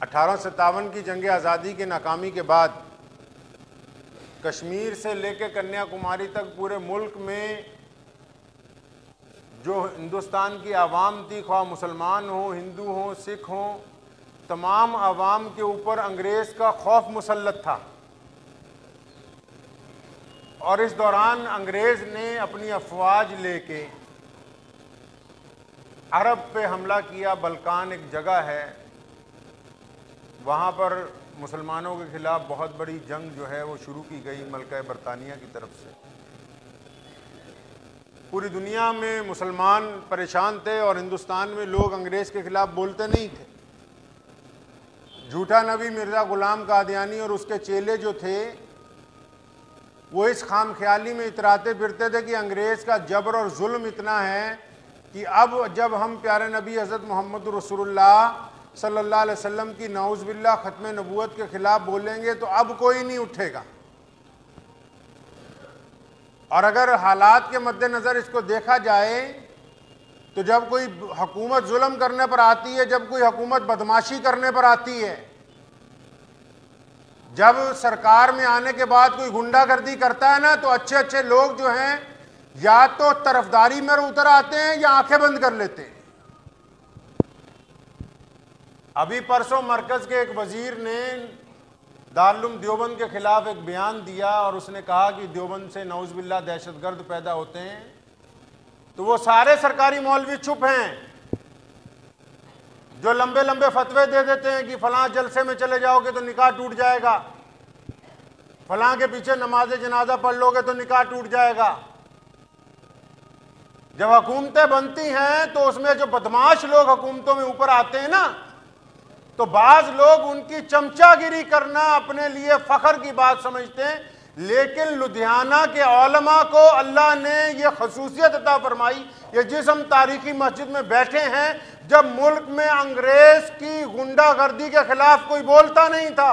1857 की जंग आज़ादी की नाकामी के बाद कश्मीर से लेकर कन्याकुमारी तक पूरे मुल्क में जो हिंदुस्तान की आवाम थी, ख्वाह मुसलमान हो, हिंदू हो, सिख हो, तमाम आवाम के ऊपर अंग्रेज़ का खौफ मुसल्लत था। और इस दौरान अंग्रेज़ ने अपनी अफवाज लेके अरब पे हमला किया। बल्कान एक जगह है, वहाँ पर मुसलमानों के ख़िलाफ़ बहुत बड़ी जंग जो है वो शुरू की गई मलका बरतानिया की तरफ से। पूरी दुनिया में मुसलमान परेशान थे और हिंदुस्तान में लोग अंग्रेज़ के ख़िलाफ़ बोलते नहीं थे। झूठा नबी मिर्ज़ा ग़ुलाम कादियानी और उसके चेले जो थे वो इस खाम ख्याली में इतराते फिरते थे कि अंग्रेज़ का जबर और जुल्म इतना है कि अब जब हम प्यारे नबी हज़रत मोहम्मद रसूलुल्लाह सल्लल्लाहु अलैहि वसल्लम की नाउज़ बिल्लाह ख़त्म नबूवत के ख़िलाफ़ बोलेंगे तो अब कोई नहीं उठेगा। और अगर हालात के मद्देनज़र इसको देखा जाए तो जब कोई हुकूमत जुल्म करने पर आती है, जब कोई हुकूमत बदमाशी करने पर आती है, जब सरकार में आने के बाद कोई गुंडागर्दी करता है ना, तो अच्छे अच्छे लोग जो हैं या तो तरफदारी में उतर आते हैं या आंखें बंद कर लेते हैं। अभी परसों मरकज़ के एक वजीर ने दारुल देवबंद के खिलाफ एक बयान दिया और उसने कहा कि देवबंद से नौज़ बिल्लाह दहशतगर्द पैदा होते हैं। तो वो सारे सरकारी मौलवी चुप हैं जो लंबे लंबे फतवे दे देते हैं कि फलां जलसे में चले जाओगे तो निकाह टूट जाएगा, फलां के पीछे नमाज जनाजा पढ़ लोगे तो निकाह टूट जाएगा। जब हुकूमतें बनती हैं तो उसमें जो बदमाश लोग हुकूमतों में ऊपर आते हैं ना, तो बाज लोग उनकी चमचागिरी करना अपने लिए फख्र की बात समझते हैं। लेकिन लुधियाना के उलमा को अल्लाह ने यह खसूसियत अता फरमाई, ये जिस हम तारीखी मस्जिद में बैठे हैं, जब मुल्क में अंग्रेज की गुंडागर्दी के खिलाफ कोई बोलता नहीं था,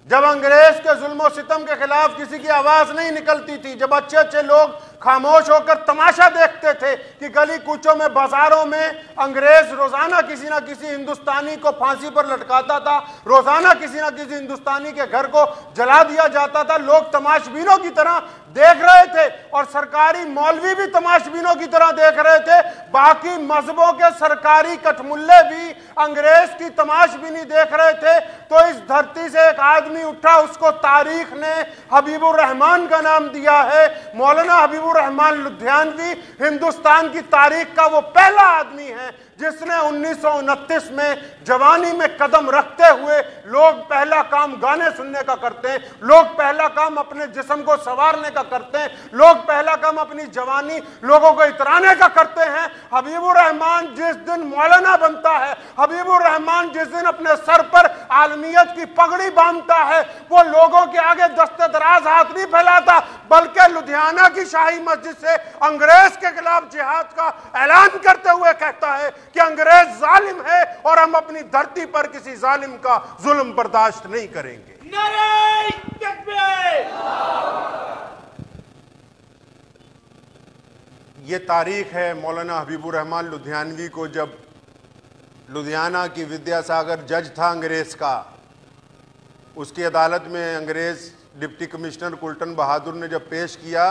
जब अंग्रेज के जुल्म सितम के खिलाफ किसी की आवाज नहीं निकलती थी, जब अच्छे अच्छे लोग खामोश होकर तमाशा देखते थे कि गली कूचों में, बाजारों में अंग्रेज रोजाना किसी ना किसी हिंदुस्तानी को फांसी पर लटकाता था, रोजाना किसी ना किसी हिंदुस्तानी के घर को जला दिया जाता था, लोग तमाशबीनों की तरह देख रहे थे और सरकारी मौलवी भी तमाशबीनों की तरह देख रहे थे। बाकी मजहबों के सरकारी कठमुल्ले भी अंग्रेज की तमाशबीनी देख रहे थे। तो इस धरती से एक आदमी उठा, उसको तारीख ने हबीबुर रहमान का नाम दिया है। मौलाना हबीबुर रहमान लुधियानवी हिंदुस्तान की तारीख का वो पहला आदमी है जिसने 1929 में जवानी में कदम रखते हुए, लोग पहला काम गाने सुनने का करते हैं, लोग पहला काम अपने जिस्म को संवारने का करते हैं, लोग पहला काम अपनी जवानी लोगों को इतराने का करते हैं। हबीबुर रहमान जिस दिन मौलाना बनता है, हबीबुर रहमान जिस दिन अपने सर पर आलमियत की पगड़ी बांधता है, वो लोगों के आगे दस्ते दराज हाथ नहीं फैलाता, बल्कि लुधियाना की शाही मस्जिद से अंग्रेज के खिलाफ जिहाद का ऐलान करते हुए कहता है कि अंग्रेज जालिम है और हम अपनी धरती पर किसी जालिम का जुल्म बर्दाश्त नहीं करेंगे। नारे तकबीर। ये तारीख है मौलाना हबीबुर रहमान लुधियानवी को, जब लुधियाना की विद्यासागर जज था अंग्रेज का, उसकी अदालत में अंग्रेज डिप्टी कमिश्नर कुल्टन बहादुर ने जब पेश किया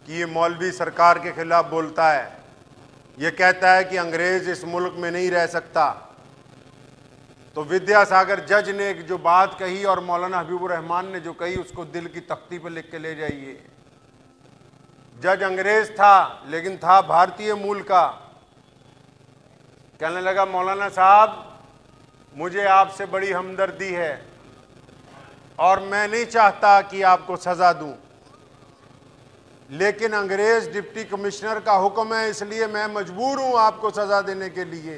कि ये मौलवी सरकार के खिलाफ बोलता है, ये कहता है कि अंग्रेज इस मुल्क में नहीं रह सकता, तो विद्यासागर जज ने जो बात कही और मौलाना हबीबुर रहमान ने जो कही उसको दिल की तख्ती पर लिख के ले जाइए। जज अंग्रेज था लेकिन था भारतीय मूल का। कहने लगा, मौलाना साहब मुझे आपसे बड़ी हमदर्दी है और मैं नहीं चाहता कि आपको सजा दूं, लेकिन अंग्रेज डिप्टी कमिश्नर का हुक्म है, इसलिए मैं मजबूर हूं आपको सजा देने के लिए।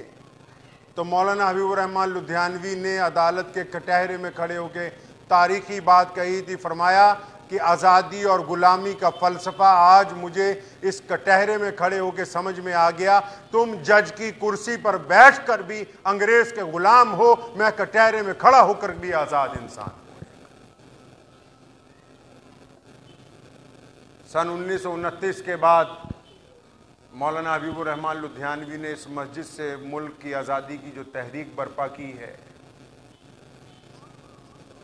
तो मौलाना हबीबुर रहमान लुधियानवी ने अदालत के कटहरे में खड़े होकर तारीखी बात कही थी। फरमाया कि आज़ादी और गुलामी का फ़लसफ़ा आज मुझे इस कटहरे में खड़े होकर समझ में आ गया। तुम जज की कुर्सी पर बैठकर भी अंग्रेज के गुलाम हो, मैं कटहरे में खड़ा होकर भी आज़ाद इंसान। सन 1929 के बाद मौलाना हबीबुर रहमान लुधियानवी ने इस मस्जिद से मुल्क की आज़ादी की जो तहरीक बर्पा की है,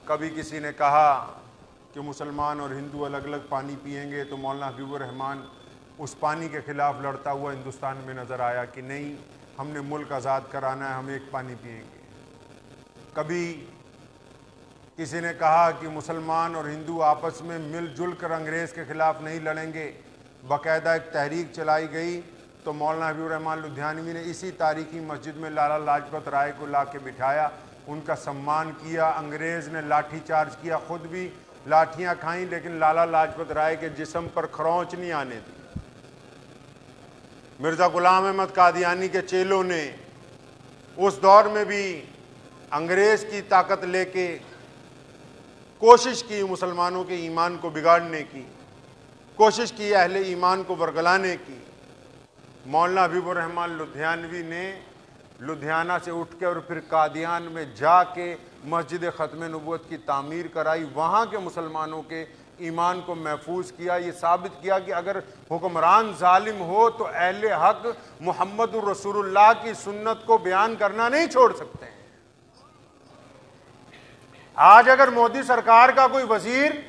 कभी किसी ने कहा कि मुसलमान और हिंदू अलग अलग पानी पिएंगे, तो मौलाना हबीबुर रहमान उस पानी के ख़िलाफ़ लड़ता हुआ हिंदुस्तान में नज़र आया कि नहीं, हमने मुल्क आज़ाद कराना है, हम एक पानी पिएंगे। कभी किसी ने कहा कि मुसलमान और हिंदू आपस में मिलजुल कर अंग्रेज़ के ख़िलाफ़ नहीं लड़ेंगे, बाकायदा एक तहरीक चलाई गई। तो मौलाना हबीबुर रहमान लुधियानवी ने इसी तारीखी मस्जिद में लाला लाजपत राय को ला के बिठाया, उनका सम्मान किया। अंग्रेज़ ने लाठी चार्ज किया, ख़ुद भी लाठियाँ खाईं, लेकिन लाला लाजपत राय के जिस्म पर खरोंच नहीं आने दी। मिर्ज़ा ग़ुलाम अहमद कादियानी के चेलों ने उस दौर में भी अंग्रेज़ की ताकत लेके कोशिश की मुसलमानों के ईमान को बिगाड़ने की, कोशिश की अहले ईमान को बरगलाने की। मौलाना हबीबुर रहमान लुधियानवी ने लुधियाना से उठ के और फिर कादियान में जाके मस्जिद ख़त्म नबूवत की तामीर कराई, वहाँ के मुसलमानों के ईमान को महफूज किया। ये साबित किया कि अगर हुक्मरान जालिम हो तो अहले हक मुहम्मदुर रसूलुल्लाह की सुन्नत को बयान करना नहीं छोड़ सकते हैं। आज अगर मोदी सरकार का कोई वजीर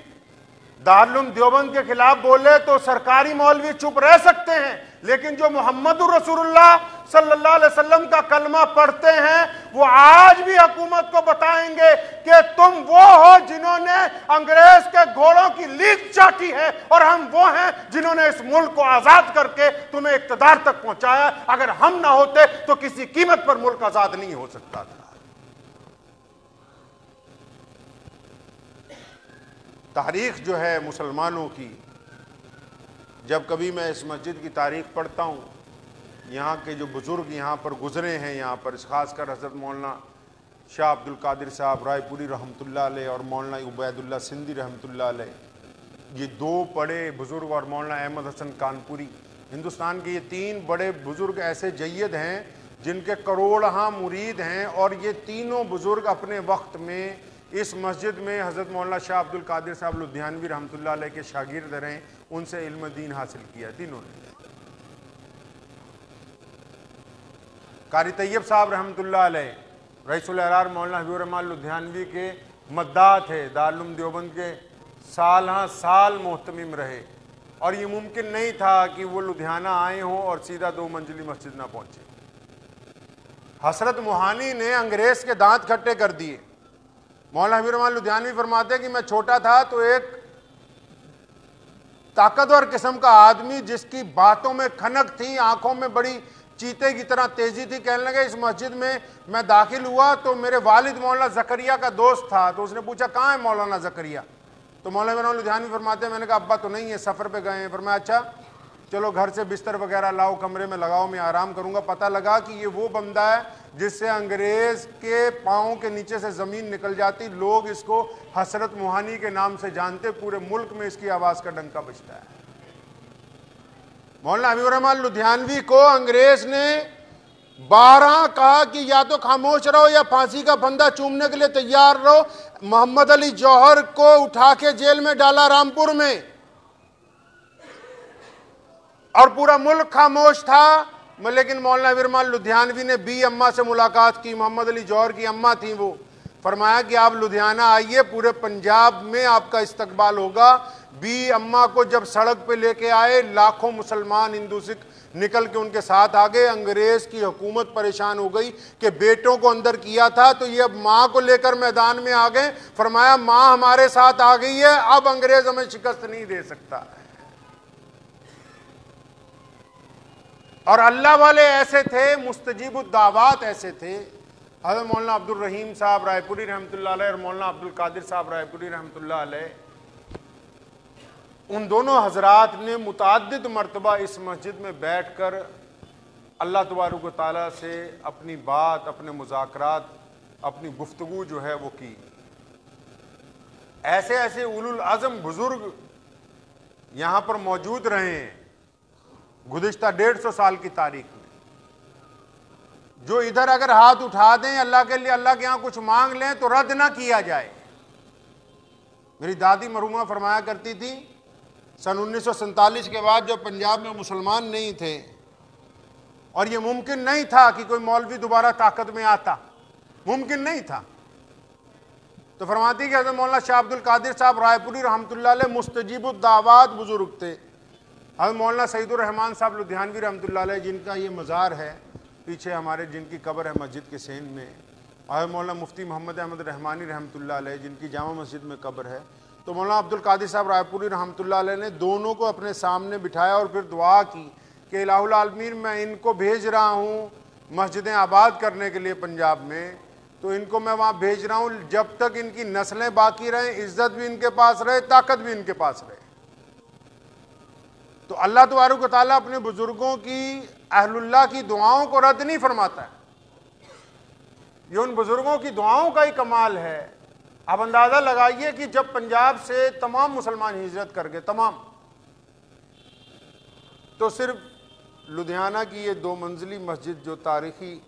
दारुल देवबंद के खिलाफ बोले तो सरकारी मौलवी चुप रह सकते हैं, लेकिन जो मुहम्मदुर रसूलुल्लाह सल्लल्लाहु अलैहि वसल्लम का कलमा पढ़ते हैं वो आज भी हुकूमत को बताएंगे कि तुम वो हो जिन्होंने अंग्रेज के घोड़ों की लीक चाटी है, और हम वो हैं जिन्होंने इस मुल्क को आजाद करके तुम्हें इक्तदार तक पहुंचाया। अगर हम ना होते तो किसी कीमत पर मुल्क आजाद नहीं हो सकता था। तारीख जो है मुसलमानों की, जब कभी मैं इस मस्जिद की तारीख पढ़ता हूँ, यहाँ के जो बुज़ुर्ग यहाँ पर गुज़रे हैं, यहाँ पर ख़ासकर हज़रत मौलाना शाह अब्दुल कादिर साहब रायपुरी रहमतुल्लाह अलैह और मौलाना उबैदुल्लाह सिंधी रहमतुल्लाह अलैह, ये दो बड़े बुज़ुर्ग, और मौलाना अहमद हसन कानपुरी, हिंदुस्तान के ये तीन बड़े बुज़ुर्ग ऐसे जय्यद हैं जिनके करोड़हां मुरीद हैं। और ये तीनों बुज़ुर्ग अपने वक्त में इस मस्जिद में हज़रत मौलाना शाह अब्दुल कादिर साहब लुधियानवी रहमतुल्लाह अलैह के शागिर्द रहे, उनसे इल्म दीन हासिल किया तीनों ने। कारी तैयब साहब रहमतुल्लाह अलैह रईसुल अहरार मौलाना हबीबुर रहमान लुधियानवी के मद्दा थे, दारुल देवबंद के साल साल मोहतमिम रहे, और ये मुमकिन नहीं था कि वो लुधियाना आए हों और सीधा 2 मंजिली मस्जिद ना पहुँचे। हसरत मोहानी ने अंग्रेज़ के दांत खट्टे कर दिए। मौलाना हबीबुर रहमान लुधियानवी फरमाते हैं कि मैं छोटा था तो एक ताकतवर किस्म का आदमी जिसकी बातों में खनक थी, आंखों में बड़ी चीते की तरह तेजी थी, कहने लगे इस मस्जिद में मैं दाखिल हुआ तो मेरे वालिद मौलाना ज़करिया का दोस्त था। तो उसने पूछा कहाँ है मौलाना ज़करिया? तो मौलाना हबीबुर रहमान लुधियानवी फरमाते हैं मैंने कहा अब्बा तो नहीं है, सफ़र पे गए हैं। फरमाया अच्छा चलो घर से बिस्तर वगैरह लाओ, कमरे में लगाओ, मैं आराम करूंगा। पता लगा कि ये वो बंदा है जिससे अंग्रेज के पाँव के नीचे से ज़मीन निकल जाती। लोग इसको हसरत मोहानी के नाम से जानते, पूरे मुल्क में इसकी आवाज़ का डंका बजता है। मौलाना हबीबुर रहमान लुधियानवी को अंग्रेज ने 12 कहा कि या तो खामोश रहो या फांसी का फंदा चूमने के लिए तैयार रहो। मोहम्मद अली जौहर को उठा के जेल में डाला रामपुर में, और पूरा मुल्क खामोश था। लेकिन मौलाना हबीबुर रहमान लुधियानवी ने बी अम्मा से मुलाकात की, मोहम्मद अली जौहर की अम्मा थी वो। फरमाया कि आप लुधियाना आइए, पूरे पंजाब में आपका इस्तकबाल होगा। बी अम्मा को जब सड़क पे लेके आए, लाखों मुसलमान हिंदू सिख निकल के उनके साथ आ गए। अंग्रेज की हुकूमत परेशान हो गई कि बेटों को अंदर किया था तो ये अब माँ को लेकर मैदान में आ गए। फरमाया माँ हमारे साथ आ गई है, अब अंग्रेज हमें शिकस्त नहीं दे सकता। और अल्लाह वाले ऐसे थे, मुस्तजीबुद दावात ऐसे थे। हज़रत मौलाना अब्दुल रहीम साहब रायपुरी रहमतुल्लाह अलैह और मौलाना अब्दुल कादिर साहब रायपुरी रहमतुल्लाह अलैह, उन दोनों हजरात ने मुतअद्दिद मरतबा इस मस्जिद में बैठ कर अल्लाह तबारक व तआला से अपनी बात, अपने मुज़ाकरात, अपनी गुफ्तगू जो है वो की। ऐसे ऐसे उलुल अज़म बुजुर्ग यहाँ पर मौजूद रहे हैं गुज़िश्ता 150 साल की तारीख में, जो इधर अगर हाथ उठा दें अल्लाह के लिए, अल्लाह के यहाँ कुछ मांग लें तो रद्द ना किया जाए। मेरी दादी मरहुमा फरमाया करती थी, सन 1947 के बाद जब पंजाब में मुसलमान नहीं थे और ये मुमकिन नहीं था कि कोई मौलवी दोबारा ताकत में आता, मुमकिन नहीं था, तो फरमाती कि हज़रत मौलाना शाह अब्दुल कादिर साहब रायपुरी रहमतुल्लाह अलैह मुस्तजीबुद्दावात बुजुर्ग थे। हज़रत मौलाना सईदुर रहमान साहब लुधियानवी रहमतुल्लाह अलैह, जिनका ये मज़ार है पीछे हमारे, जिनकी कब्र है मस्जिद के सेन में, और मौलाना मुफ्ती मोहम्मद अहमद रहमानी रहमतुल्लाह अलैह, जिनकी जामा मस्जिद में कब्र है। तो मौलाना अब्दुल कादिर साहब रायपुरी रहमतुल्लाह अलैह ने दोनों को अपने सामने बिठाया और फिर दुआ की कि इलाहुल आलमीन, मैं इनको भेज रहा हूँ मस्जिदें आबाद करने के लिए पंजाब में, तो इनको मैं वहाँ भेज रहा हूँ जब तक इनकी नस्लें बाकी रहें, इज्जत भी इनके पास रहे, ताकत भी इनके पास रहे। तो अल्लाह तबारक व तआला अपने बुजुर्गों की, अहलुल्लाह की दुआओं को रद्द नहीं फरमाता है। ये उन बुजुर्गों की दुआओं का ही कमाल है। आप अंदाजा लगाइए कि जब पंजाब से तमाम मुसलमान हिजरत कर गए, तमाम, तो सिर्फ लुधियाना की ये 2 मंजिली मस्जिद जो तारीखी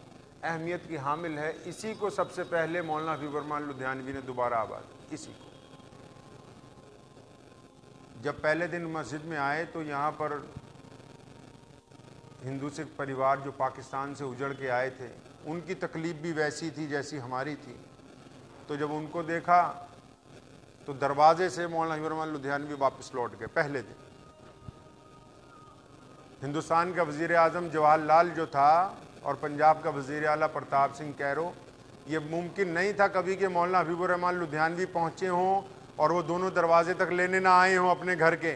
अहमियत की हामिल है, इसी को सबसे पहले मौलाना हबीब रहमान लुधियानवी ने दोबारा आबाद, इसी को। जब पहले दिन मस्जिद में आए तो यहाँ पर हिंदू सिख परिवार जो पाकिस्तान से उजड़ के आए थे, उनकी तकलीफ भी वैसी थी जैसी हमारी थी। तो जब उनको देखा तो दरवाजे से मौलाना हबीब रहमान लुधियानवी वापस लौट गए पहले दिन। हिंदुस्तान का वज़ीर आज़म जवाहरलाल जो था और पंजाब का वज़ीर आला प्रताप सिंह कैरो, ये मुमकिन नहीं था कभी कि मौलाना हबीब रहमान लुधियानवी पहुँचे हों और वो दोनों दरवाजे तक लेने ना आए हों अपने घर के।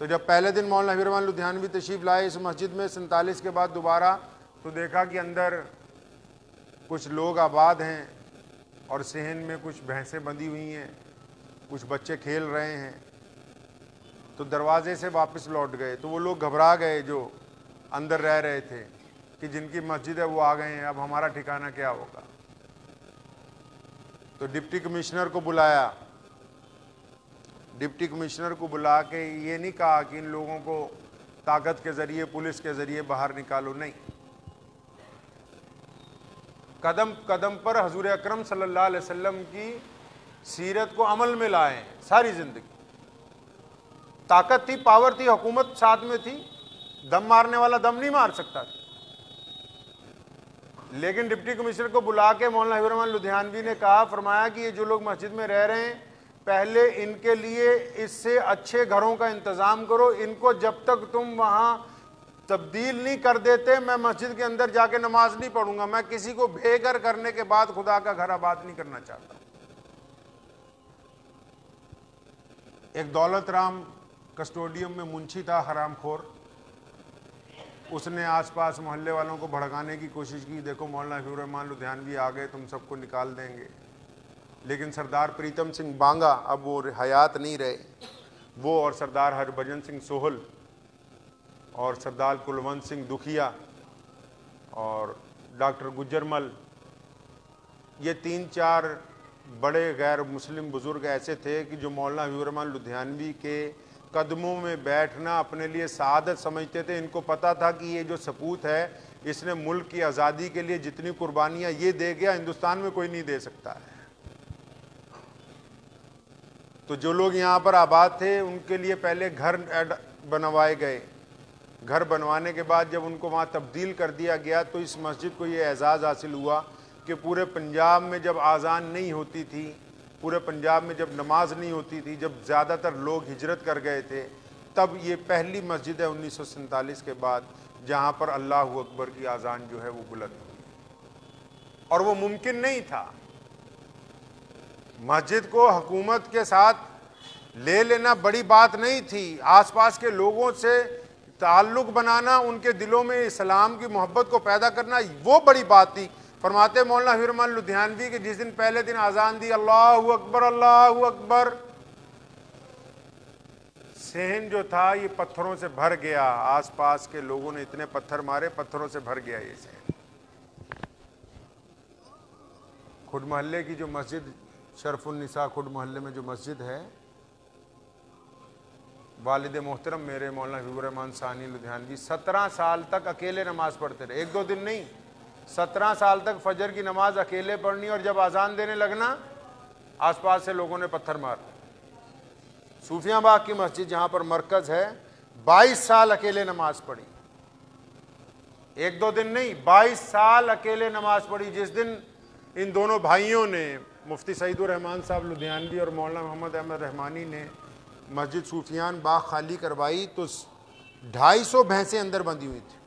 तो जब पहले दिन मौलाना हबीब रहमान लुधियानवी तशरीफ़ लाए इस मस्जिद में 47 के बाद दोबारा, तो देखा कि अंदर कुछ लोग आबाद हैं और सहन में कुछ भैंसें बंधी हुई हैं, कुछ बच्चे खेल रहे हैं। तो दरवाजे से वापस लौट गए। तो वो लोग घबरा गए जो अंदर रह रहे थे कि जिनकी मस्जिद है वो आ गए हैं, अब हमारा ठिकाना क्या होगा। तो डिप्टी कमिश्नर को बुलाया। डिप्टी कमिश्नर को बुला के ये नहीं कहा कि इन लोगों को ताकत के ज़रिए, पुलिस के ज़रिए बाहर निकालो, नहीं। कदम कदम पर हजूर अकरम सल्लल्लाहु अलैहि वसल्लम की सीरत को अमल में लाए हैं सारी ज़िंदगी। ताकत थी, पावर थी, हुकूमत साथ में थी, दम मारने वाला दम नहीं मार सकता था। लेकिन डिप्टी कमिश्नर को बुला के मौलाना हबीब रहमान लुधियानवी ने कहा, फरमाया कि ये जो लोग मस्जिद में रह रहे हैं, पहले इनके लिए इससे अच्छे घरों का इंतज़ाम करो। इनको जब तक तुम वहाँ तब्दील नहीं कर देते, मैं मस्जिद के अंदर जाके नमाज नहीं पढ़ूंगा। मैं किसी को बेघर करने के बाद खुदा का घर आबाद नहीं करना चाहता। एक दौलत राम कस्टोडियम में मुंशी था, हरामखोर। उसने आसपास मोहल्ले वालों को भड़काने की कोशिश की, देखो मौलाना हबीब रहमान लुधियानवी आ गए, तुम सबको निकाल देंगे। लेकिन सरदार प्रीतम सिंह बांगा, अब वो हयात नहीं रहे, वो और सरदार हरभजन सिंह सोहल और सरदार कुलवंत सिंह दुखिया और डॉक्टर गुजरमल, ये 3-4 बड़े गैर मुस्लिम बुज़ुर्ग ऐसे थे कि जो मौलाना हबीब रहमान लुधियानवी के कदमों में बैठना अपने लिए सआदत समझते थे। इनको पता था कि ये जो सपूत है, इसने मुल्क की आज़ादी के लिए जितनी कुर्बानियाँ ये दे गया, हिंदुस्तान में कोई नहीं दे सकता है। तो जो लोग यहाँ पर आबाद थे उनके लिए पहले घर बनवाए गए। घर बनवाने के बाद जब उनको वहाँ तब्दील कर दिया गया तो इस मस्जिद को ये एजाज़ हासिल हुआ कि पूरे पंजाब में जब आज़ान नहीं होती थी, पूरे पंजाब में जब नमाज नहीं होती थी, जब ज़्यादातर लोग हिजरत कर गए थे, तब ये पहली मस्जिद है 1947 के बाद जहाँ पर अल्लाहु अकबर की आज़ान जो है वो बुलंद हुई। और वो मुमकिन नहीं था। मस्जिद को हुकूमत के साथ ले लेना बड़ी बात नहीं थी। आसपास के लोगों से ताल्लुक़ बनाना, उनके दिलों में इस्लाम की मोहब्बत को पैदा करना, वो बड़ी बात थी। फरमाते मौलाना हबीब रहमान लुधियानवी के जिस दिन पहले दिन आज़ान दी, अल्लाहु अकबर, सहन जो था ये पत्थरों से भर गया। आसपास के लोगों ने इतने पत्थर मारे, पत्थरों से भर गया ये सहन। खुड मोहल्ले की जो मस्जिद, शरफुन्निसा खुड मोहल्ले में जो मस्जिद है, वालिद मोहतरम मेरे मौलाना हबीब रहमान सानी लुधियानवी 17 साल तक अकेले नमाज पढ़ते रहे। 1-2 दिन नहीं, 17 साल तक फजर की नमाज अकेले पढ़नी, और जब आज़ान देने लगना आसपास से लोगों ने पत्थर मार। सूफियाबाग की मस्जिद जहाँ पर मरकज़ है, 22 साल अकेले नमाज पढ़ी। 1-2 दिन नहीं, 22 साल अकेले नमाज पढ़ी। जिस दिन इन दोनों भाइयों ने, मुफ्ती सईदुर रहमान साहब लुधियानवी और मौलाना मोहम्मद अहमद रहमानी ने मस्जिद सूफियान बाग खाली करवाई तो 250 भैंसें अंदर बंधी हुई थी।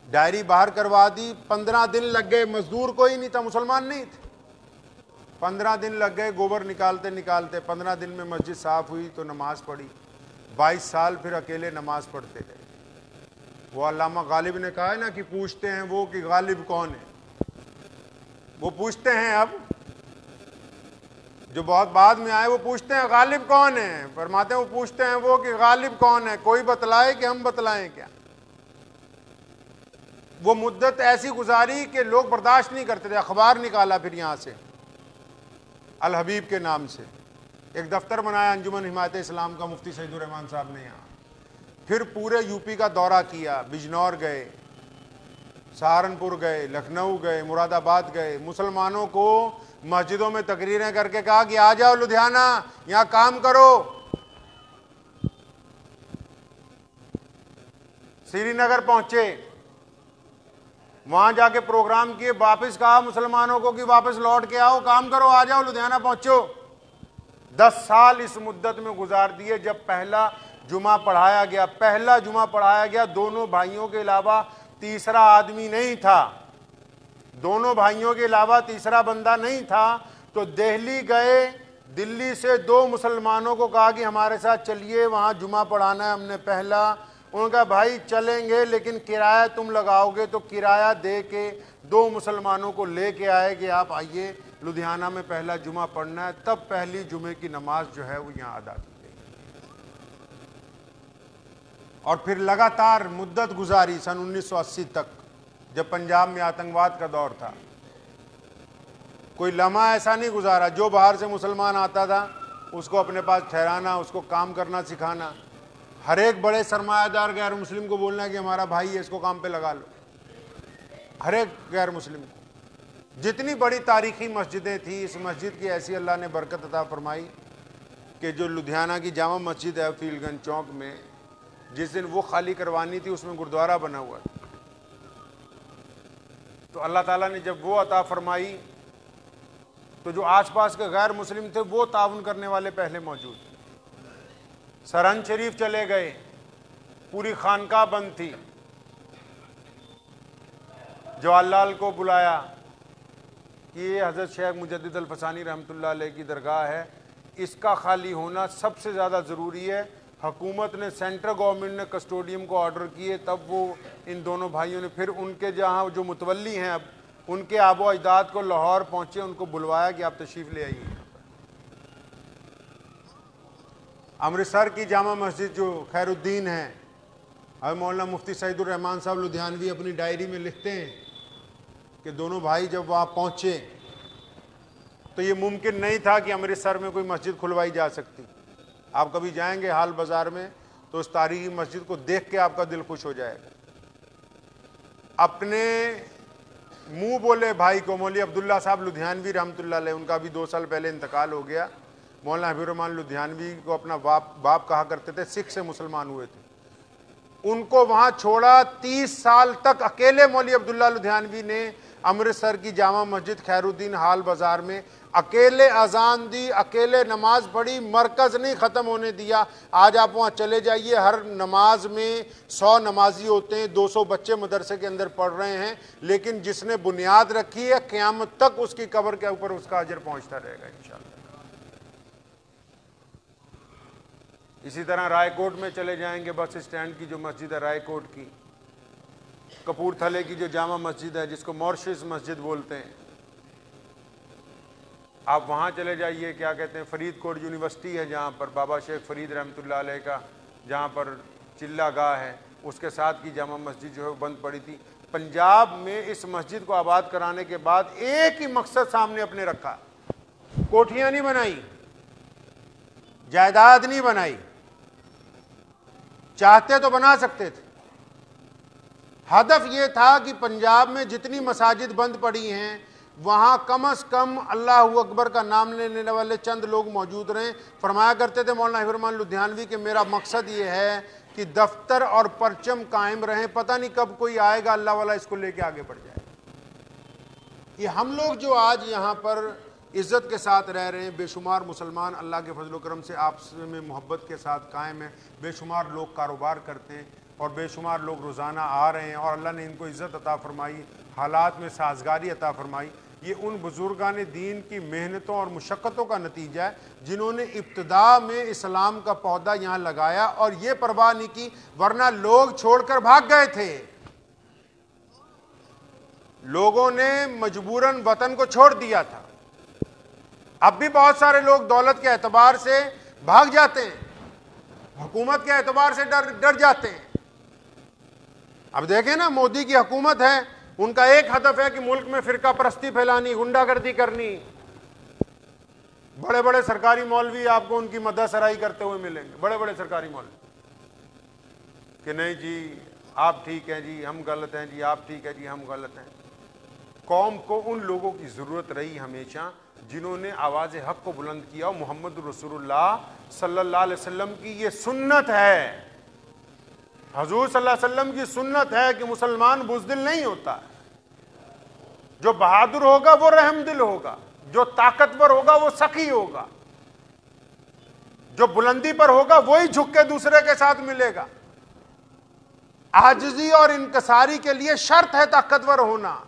डायरी बाहर करवा दी, 15 दिन लग गए, मजदूर कोई नहीं था, मुसलमान नहीं थे। 15 दिन लग गए गोबर निकालते निकालते। 15 दिन में मस्जिद साफ हुई तो नमाज पढ़ी। 22 साल फिर अकेले नमाज पढ़ते रहे। वो अल्लामा गालिब ने कहा है ना कि पूछते हैं वो कि गालिब कौन है, वो पूछते हैं अब जो बहुत बाद में आए, वो पूछते हैं गालिब कौन है। फरमाते हैं वो पूछते हैं वो कि गालिब कौन है, कोई बतलाए कि हम बतलाएं क्या। वो मुद्दत ऐसी गुजारी कि लोग बर्दाश्त नहीं करते थे। अखबार निकाला फिर यहाँ से अल हबीब के नाम से एक दफ्तर बनाया अंजुमन हिमायत इस्लाम का, मुफ्ती सईदुर रहमान साहब ने यहाँ। फिर पूरे यूपी का दौरा किया, बिजनौर गए, सहारनपुर गए, लखनऊ गए, मुरादाबाद गए। मुसलमानों को मस्जिदों में तकरीरें करके कहा कि आ जाओ लुधियाना, यहाँ काम करो। श्रीनगर पहुंचे, वहां जाके प्रोग्राम किए, वापस कहा मुसलमानों को कि वापस लौट के आओ, काम करो, आ जाओ लुधियाना पहुंचो। 10 साल इस मुद्दत में गुजार दिए। जब पहला जुमा पढ़ाया गया, पहला जुमा पढ़ाया गया, दोनों भाइयों के अलावा तीसरा आदमी नहीं था, दोनों भाइयों के अलावा तीसरा बंदा नहीं था। तो दिल्ली गए, दिल्ली से 2 मुसलमानों को कहा कि हमारे साथ चलिए, वहां जुमा पढ़ाना है हमने पहला। उनका भाई चलेंगे लेकिन किराया तुम लगाओगे, तो किराया दे के 2 मुसलमानों को लेके आए कि आप आइए लुधियाना में पहला जुमा पढ़ना है। तब पहली जुमे की नमाज जो है वो यहाँ अदा की गई। और फिर लगातार मुद्दत गुजारी सन 1980 तक, जब पंजाब में आतंकवाद का दौर था। कोई लम्हा ऐसा नहीं गुजारा, जो बाहर से मुसलमान आता था उसको अपने पास ठहराना, उसको काम करना सिखाना। हर एक बड़े सरमायादार गैर मुस्लिम को बोलना कि हमारा भाई है, इसको काम पे लगा लो। हर एक गैर मुस्लिम को। जितनी बड़ी तारीखी मस्जिदें थी, इस मस्जिद की ऐसी अल्लाह ने बरकत अता फरमाई कि जो लुधियाना की जामा मस्जिद है फीलगंज चौक में, जिस दिन वो खाली करवानी थी उसमें गुरुद्वारा बना हुआ था। तो अल्लाह ताला ने जब वो अता फरमाई तो जो आसपास के गैर मुस्लिम थे वो ताउन करने वाले पहले मौजूद थे। सरहंद शरीफ चले गए, पूरी खानका बंद थी। जवाहरलाल को बुलाया कि ये हज़रत शेख मुजद्दिद अल फसानी रहमतुल्लाह अलैह की दरगाह है, इसका खाली होना सबसे ज़्यादा ज़रूरी है। हुकूमत ने, सेंट्रल गवर्नमेंट ने कस्टोडियम को ऑर्डर किए। तब वो इन दोनों भाइयों ने फिर उनके जहाँ जो मुतवल्ली हैं अब, उनके आबो अजदाद को लाहौर पहुँचे, उनको बुलवाया कि आप तशरीफ़ ले आइए। अमृतसर की जामा मस्जिद जो खैरुद्दीन है, अब मौलाना मुफ्ती सईदुर रहमान साहब लुधियानवी अपनी डायरी में लिखते हैं कि दोनों भाई जब वहाँ पहुँचे तो ये मुमकिन नहीं था कि अमृतसर में कोई मस्जिद खुलवाई जा सकती। आप कभी जाएंगे हाल बाज़ार में तो उस तारीखी मस्जिद को देख के आपका दिल खुश हो जाएगा। अपने मुंह बोले भाई को, मौलवी अब्दुल्ला साहब लुधियानवी रहमतुल्लाह अलैह, उनका भी 2 साल पहले इंतकाल हो गया। मौलाना हबीब रहमान लुधियानवी को अपना बाप कहा करते थे, सिख से मुसलमान हुए थे। उनको वहाँ छोड़ा, 30 साल तक अकेले मौलवी अब्दुल्ला लुधियानवी ने अमृतसर की जामा मस्जिद खैरुद्दीन हाल बाज़ार में अकेले अजान दी, अकेले नमाज पढ़ी, मरकज़ नहीं ख़त्म होने दिया। आज आप वहाँ चले जाइए, हर नमाज में 100 नमाजी होते हैं, 200 बच्चे मदरसे के अंदर पढ़ रहे हैं, लेकिन जिसने बुनियाद रखी है क़यामत तक उसकी कब्र के ऊपर उसका अजर पहुँचता रहेगा इंशाअल्लाह। इसी तरह रायकोट में चले जाएंगे, बस स्टैंड की जो मस्जिद है रायकोट की, कपूरथले की जो जामा मस्जिद है जिसको मॉरिशस मस्जिद बोलते हैं, आप वहाँ चले जाइए। क्या कहते हैं, फरीदकोट यूनिवर्सिटी है जहाँ पर बाबा शेख फरीद रहमतुल्लाह अलैह का जहाँ पर चिल्ला गाह है, उसके साथ की जामा मस्जिद जो है वो बंद पड़ी थी। पंजाब में इस मस्जिद को आबाद कराने के बाद एक ही मकसद सामने अपने रखा, कोठियाँ नहीं बनाई, जायदाद नहीं बनाई, चाहते तो बना सकते थे। हदफ ये था कि पंजाब में जितनी मसाजिद बंद पड़ी हैं वहाँ कम से कम अल्लाह अकबर का नाम लेने वाले चंद लोग मौजूद रहें। फरमाया करते थे मौलाना हबीब रहमान लुधियानवी कि मेरा मकसद ये है कि दफ्तर और परचम कायम रहें, पता नहीं कब कोई आएगा अल्लाह वाला इसको लेके आगे बढ़ जाए। कि हम लोग जो आज यहाँ पर इज़्ज़त के साथ रह रहे हैं, बेशुमार मुसलमान अल्लाह के फजल करम से आपस में मोहब्बत के साथ कायम हैं, बेशुमार लोग कारोबार करते हैं और बेशुमार लोग रोज़ाना आ रहे हैं और अल्लाह ने इनको इज़्ज़त अता फ़रमाई, हालात में साजगारी अता फ़रमाई। ये उन बुज़ुर्गान दीन की मेहनतों और मुशक्क़तों का नतीजा है जिन्होंने इब्तिदा में इस्लाम का पौधा यहाँ लगाया और ये परवाह नहीं की, वरना लोग छोड़कर भाग गए थे। लोगों ने मजबूरन वतन को छोड़ दिया था। अब भी बहुत सारे लोग दौलत के एतबार से भाग जाते हैं, हुकूमत के एतबार से डर जाते हैं। अब देखें ना, मोदी की हुकूमत है, उनका एक हदफ है कि मुल्क में फिरका परस्ती फैलानी, गुंडागर्दी करनी। बड़े बड़े सरकारी मौलवी आपको उनकी मदद सराई करते हुए मिलेंगे, बड़े बड़े सरकारी मौलवी, कि नहीं जी आप ठीक हैं जी हम गलत हैं, जी आप ठीक है जी हम गलत हैं। कौम को उन लोगों की ज़रूरत रही हमेशा जिन्होंने आवाज़ हक़ को बुलंद किया। और मोहम्मद रसूलुल्लाह सल्लल्लाहु अलैहि वसल्लम की ये सुन्नत है, हजूर सल्लल्लाहु अलैहि वसल्लम की सुन्नत है कि मुसलमान बुज़दिल नहीं होता। जो बहादुर होगा वो रहमदिल होगा, जो ताकतवर होगा वो सखी होगा, जो बुलंदी पर होगा वही झुक के दूसरे के साथ मिलेगा। आजिज़ी और इनकसारी के लिए शर्त है ताकतवर होना,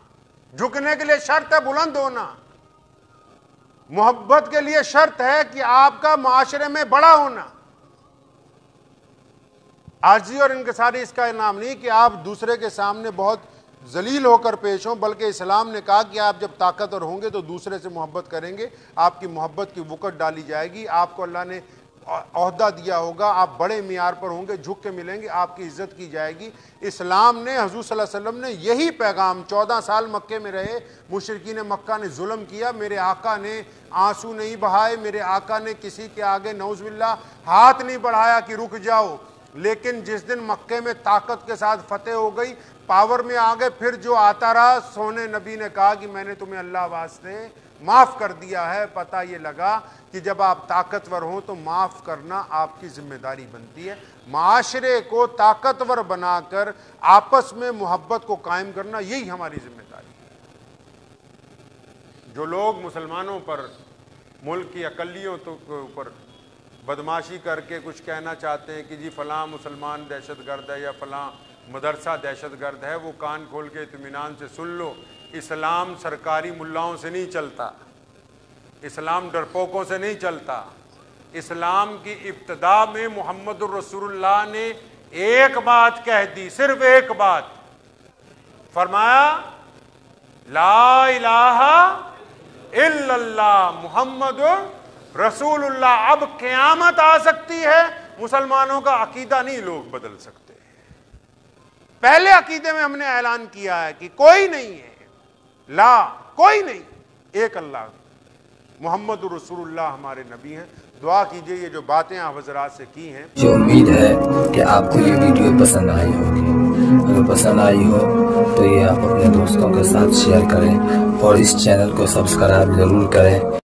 झुकने के लिए शर्त है बुलंद होना, मोहब्बत के लिए शर्त है कि आपका माशरे में बड़ा होना। आजिज़ी और इनकसारी इसका नाम नहीं कि आप दूसरे के सामने बहुत जलील होकर पेश हों, बल्कि इस्लाम ने कहा कि आप जब ताकतवर होंगे तो दूसरे से मोहब्बत करेंगे, आपकी मोहब्बत की वुकत डाली जाएगी, आपको अल्लाह ने ओहदा दिया होगा, आप बड़े मियार पर होंगे, झुक के मिलेंगे, आपकी इज्जत की जाएगी। इस्लाम ने, हजूर सल्लल्लाहु अलैहि वसल्लम ने यही पैगाम, 14 साल मक्के में रहे, मुशरिकीन मक्का ने जुल्म किया, मेरे आका ने आंसू नहीं बहाए, मेरे आका ने किसी के आगे नौजुबिल्लाह हाथ नहीं बढ़ाया कि रुक जाओ। लेकिन जिस दिन मक्के में ताकत के साथ फतेह हो गई, पावर में आ गए, फिर जो आता रहा, सोने नबी ने कहा कि मैंने तुम्हें अल्लाह वास्ते माफ़ कर दिया है। पता ये लगा कि जब आप ताकतवर हों तो माफ़ करना आपकी जिम्मेदारी बनती है। माशरे को ताकतवर बनाकर आपस में मोहब्बत को कायम करना, यही हमारी जिम्मेदारी है। जो लोग मुसलमानों पर, मुल्क की अकलियों के ऊपर बदमाशी करके कुछ कहना चाहते हैं कि जी फ़लाँ मुसलमान दहशतगर्द है या फ़लाँ मदरसा दहशतगर्द है, वो कान खोल के इत्मीनान से सुन लो। इस्लाम सरकारी मुल्लाओं से नहीं चलता, इस्लाम डरपोकों से नहीं चलता। इस्लाम की इब्तिदा में मोहम्मद रसूलुल्लाह ने एक बात कह दी, सिर्फ एक बात, फरमाया ला इलाहा इल्लल्लाह मुहम्मदुर रसूलुल्लाह। अब क़यामत आ सकती है, मुसलमानों का अकीदा नहीं लोग बदल सकते। पहले अकीदे में हमने ऐलान किया है कि कोई नहीं है, ला कोई नहीं, एक अल्लाह, मोहम्मद रसूलुल्लाह हमारे नबी हैं। दुआ कीजिए ये जो बातें आप हज़रात से की हैं। जो उम्मीद है कि आपको ये वीडियो पसंद आई होगी, अगर पसंद आई हो तो ये आप अपने दोस्तों के साथ शेयर करें और इस चैनल को सब्सक्राइब जरूर करें।